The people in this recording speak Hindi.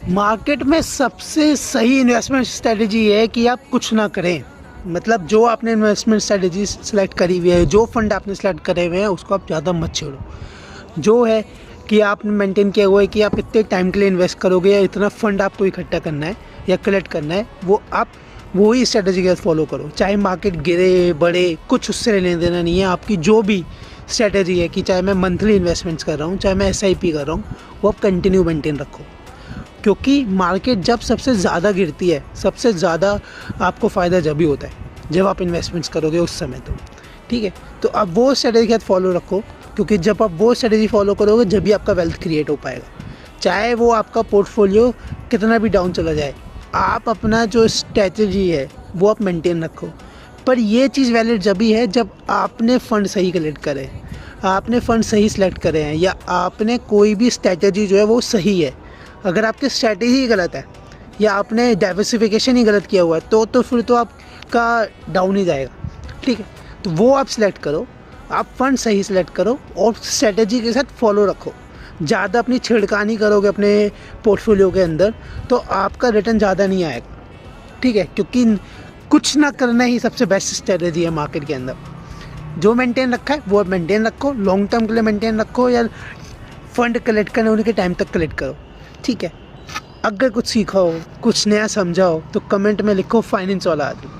मार्केट में सबसे सही इन्वेस्टमेंट स्ट्रेटजी है कि आप कुछ ना करें। मतलब जो आपने इन्वेस्टमेंट स्ट्रेटजी सेलेक्ट करी हुई है, जो फंड आपने सेलेक्ट करे हुए हैं, उसको आप ज़्यादा मत छेड़ो। जो है कि आपने मेंटेन किया हुआ है कि आप इतने टाइम के लिए इन्वेस्ट करोगे या इतना फंड आपको इकट्ठा करना है या कलेक्ट करना है, वो आप वही स्ट्रेटजी के साथ फॉलो करो। चाहे मार्केट गिरे बढ़े, कुछ उससे लेने देना नहीं है। आपकी जो भी स्ट्रेटजी है कि चाहे मैं मंथली इन्वेस्टमेंट्स कर रहा हूँ, चाहे मैं SIP कर रहा हूँ, वो आप कंटिन्यू मेंटेन रखो। क्योंकि मार्केट जब सबसे ज़्यादा गिरती है, सबसे ज़्यादा आपको फ़ायदा जब ही होता है जब आप इन्वेस्टमेंट्स करोगे उस समय। तो ठीक है, तो आप वो स्ट्रेटजी के साथ फॉलो रखो, क्योंकि जब आप वो स्ट्रेटजी फॉलो करोगे जब भी आपका वेल्थ क्रिएट हो पाएगा। चाहे वो आपका पोर्टफोलियो कितना भी डाउन चला जाए, आप अपना जो स्ट्रेटजी है वो आप मेंटेन रखो। पर ये चीज़ वैलिड जब भी है जब आपने फ़ंड सही कलेक्ट करे, आपने फ़ंड सही सेलेक्ट करे हैं, या आपने कोई भी स्ट्रेटजी जो है वो सही है। अगर आपकी स्ट्रेटजी ही गलत है या आपने डाइवर्सिफिकेशन ही गलत किया हुआ है, तो फिर तो आपका डाउन ही जाएगा। ठीक है, तो वो आप सिलेक्ट करो, आप फंड सही सिलेक्ट करो और स्ट्रेटजी के साथ फॉलो रखो। ज़्यादा अपनी छिड़कानी करोगे अपने पोर्टफोलियो के अंदर तो आपका रिटर्न ज़्यादा नहीं आएगा। ठीक है, क्योंकि कुछ ना करना ही सबसे बेस्ट स्ट्रेटजी है मार्केट के अंदर। जो मेंटेन रखा है वो मेंटेन रखो, लॉन्ग टर्म के लिए मेंटेन रखो, या फंड कलेक्ट करने होने के टाइम तक कलेक्ट करो। ठीक है, अगर कुछ सीखा हो, कुछ नया समझा हो, तो कमेंट में लिखो फाइनेंस वाला आदमी।